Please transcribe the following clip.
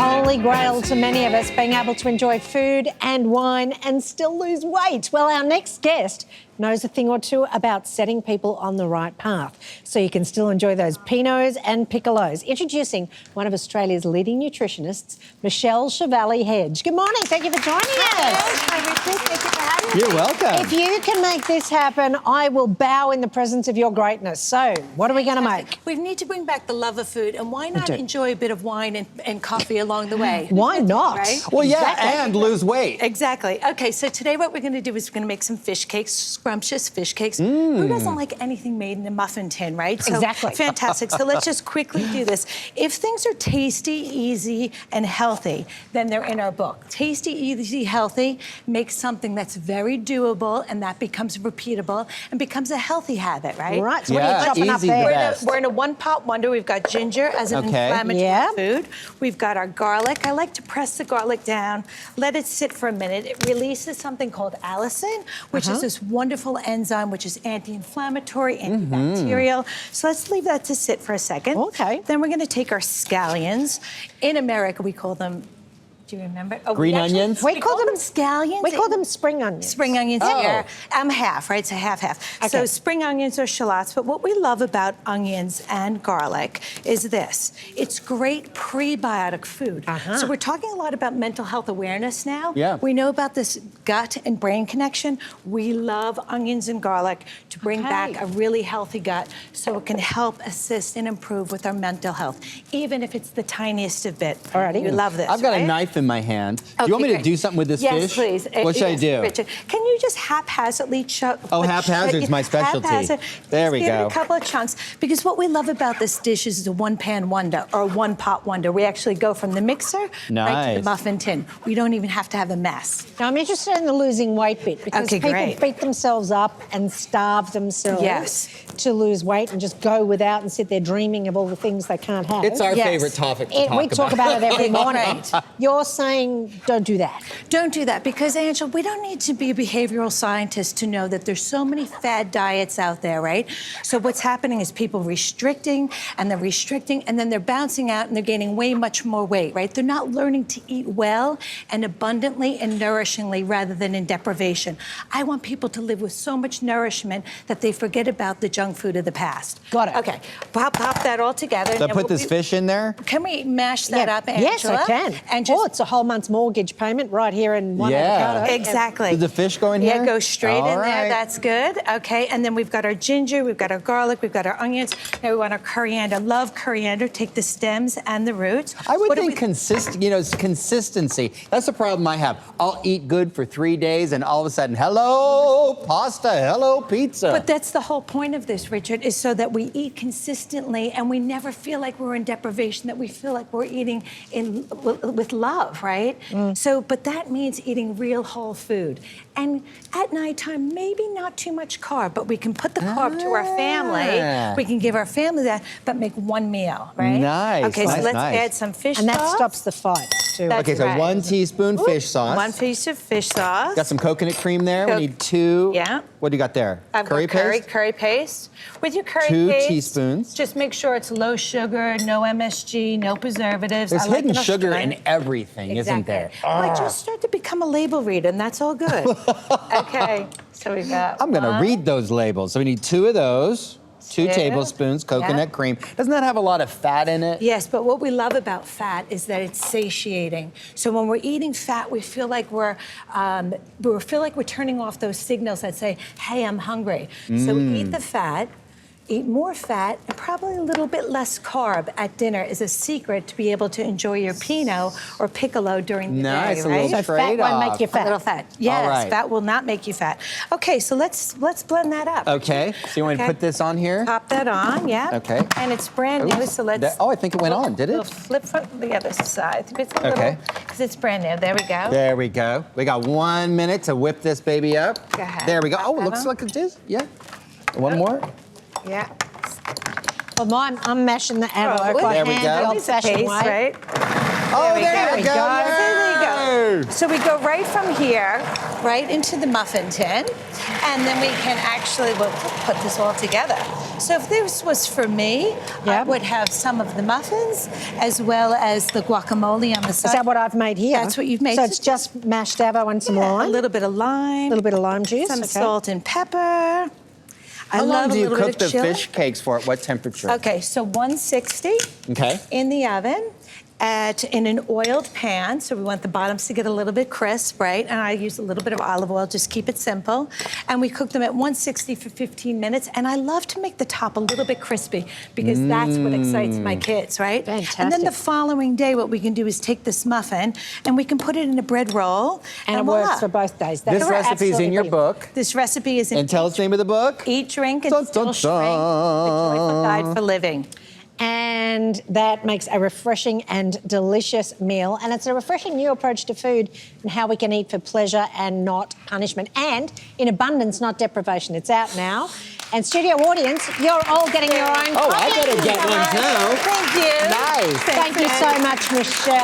holy grail to many of us, being able to enjoy food and wine and still lose weight. Well, our next guest knows a thing or two about setting people on the right path so you can still enjoy those Pinots and Piccolos. Introducing one of Australia's leading nutritionists, Michele Chevalley Hedge. Good morning. Thank you for joining us. Hi, Richard. Thank you for having me. You're welcome. If you can make this happen, I will bow in the presence of your greatness. So, what are we going to make? We need to bring back the love of food, and why not enjoy a bit of wine and coffee along the way? Why not? Right? Well, yeah, Exactly. and lose weight. Exactly. Okay, so today what we're going to do is we're going to make some fish cakes, scrumptious fish cakes. Who doesn't like anything made in a muffin tin, right? So, Exactly. Fantastic. So let's just quickly do this. If things are tasty, easy, and healthy, then they're in our book. Tasty, easy, healthy makes something that's very doable, and that becomes repeatable and becomes a healthy habit, right? Right, so Yeah, what are you chopping up easy there? the best. We're in a one-pot wonder. We've got ginger as an Okay. inflammatory Yeah. food. We've got our garlic. I like to press the garlic down, let it sit for a minute. It releases something called allicin, which is this wonderful enzyme which is anti-inflammatory, antibacterial. So let's leave that to sit for a second. Okay. Then we're going to take our scallions. In America, we call them, do you remember? Oh, Green onions? We call them scallions. We call them spring onions. Spring onions Oh. here. Half, right? So half. Okay. So spring onions or shallots. But what we love about onions and garlic is this. It's great prebiotic food. So we're talking a lot about mental health awareness now. Yeah. We know about this gut and brain connection. We love onions and garlic to bring back a really healthy gut so it can help assist and improve with our mental health, even if it's the tiniest of bit. Alrighty. You love this, I've got right? a knife in my hand. Do you want me to great. do something with this yes, fish? Please. What should I Yes, do? Richard. Can you just haphazardly chop? Oh, haphazard's my specialty. There we Give it go. a couple of chunks, because what we love about this dish is a one-pan wonder or a one-pot wonder. We actually go from the mixer right to Nice. the muffin tin. We don't even have to have a mess. Now, I'm interested in the losing weight bit because Okay, people great. beat themselves up and starve themselves Yes. to lose weight and just go without and sit there dreaming of all the things they can't have. It's our Yes. favorite topic to We talk about it every morning. Right. You're saying don't do that. Don't do that, because, Angela, we don't need to be a behavioral scientist to know that there's so many fad diets out there, right? So what's happening is people restricting, and then they're bouncing out and they're gaining way much more weight, right? They're not learning to eat well and abundantly and nourishingly rather than in deprivation. I want people to live with so much nourishment that they forget about the junk food of the past. Got it. Okay, pop that all together. So I Now, put what this fish in there? Can we mash that up, Angela? Yes, I can. And just it's a whole month's mortgage payment right here in one Yeah. avocado. Exactly. Does the fish go in here? Yeah, go straight All in there. right. That's good. Okay, and then we've got our ginger, we've got our garlic, we've got our onions. Now we want our coriander. Love coriander. Take the stems and the roots. I would What do think we- it's consistency. That's the problem I have. I'll eat good for 3 days and all of a sudden, hello, pasta, hello, pizza. But that's the whole point of this, Richard, is so that we eat consistently and we never feel like we're in deprivation, that we feel like we're eating with love, right? So, but that means eating real whole food. And at nighttime, maybe not too much carb, but we can put the carb to our family. We can give our family that, but make one meal, right? Nice, Okay, nice, so let's nice. add some fish And that sauce. stops the fight too. That's Okay, so right. 1 teaspoon fish sauce. 1 piece of fish sauce. Got some coconut cream there. Co- We need 2. Yeah. What do you got there? I've Curry got paste? curry paste. With your curry 2 paste, teaspoons. just make sure it's low sugar, no MSG, no preservatives. There's I like hidden an sugar Australian. in everything, isn't there? I just start to become a label reader, and that's all good. Okay, so we've got I'm going to one. read those labels. So we need 2 of those, 2 Two. tablespoons coconut Yeah. cream. Doesn't that have a lot of fat in it? Yes, but what we love about fat is that it's satiating. So when we're eating fat, we feel like we're turning off those signals that say, "Hey, I'm hungry." So eat the fat. Eat more fat and probably a little bit less carb at dinner is a secret to be able to enjoy your Pinot or Piccolo during the Nice, day, a right? little So fat won't trade-off. make you A fat. little fat. Yes, All right. fat will not make you fat. Okay, so let's blend that up. Okay, so you want me to Okay. put this on here? Pop that on, yeah. Okay. And it's brand new, Oops. so let's. Oh, I think it went on, did it? We'll flip from the other side. It's a Okay. because it's brand new. There we go. There we go. We got 1 minute to whip this baby up. Go ahead. There we go. Pop Oh, it that looks on. like it is. Yeah. One more. Yeah. Well, I'm mashing the avocado There hand we go. the Piece of old-fashioned paste, way. right? Oh, we there go. we go. There you Yay! go. So we go right from here, right into the muffin tin, and then we can actually, we'll put this all together. So if this was for me, I would have some of the muffins as well as the guacamole on the side. Is that what I've made here? That's what you've made. So it's just mashed avo and some lime? A little bit of lime. A little bit of lime juice. Some salt and pepper. How long do you cook the fish cakes for? At what temperature? Okay, so 160 in the oven in an oiled pan. So we want the bottoms to get a little bit crisp, right? And I use a little bit of olive oil, just keep it simple. And we cook them at 160 for 15 minutes. And I love to make the top a little bit crispy because that's what excites my kids, right? Fantastic. And then the following day, what we can do is take this muffin and we can put it in a bread roll. And it voila. works for both days. This recipe is in your book. This recipe is in. And tell us the name of the book. Eat, Drink, and Still Shrink, The Joyful Guide for Living. And that makes a refreshing and delicious meal. And it's a refreshing new approach to food and how we can eat for pleasure and not punishment. And in abundance, not deprivation. It's out now. And studio audience, you're all getting your own. Oh, I better get one too. Thank you. Nice. Thank you so much, Michele.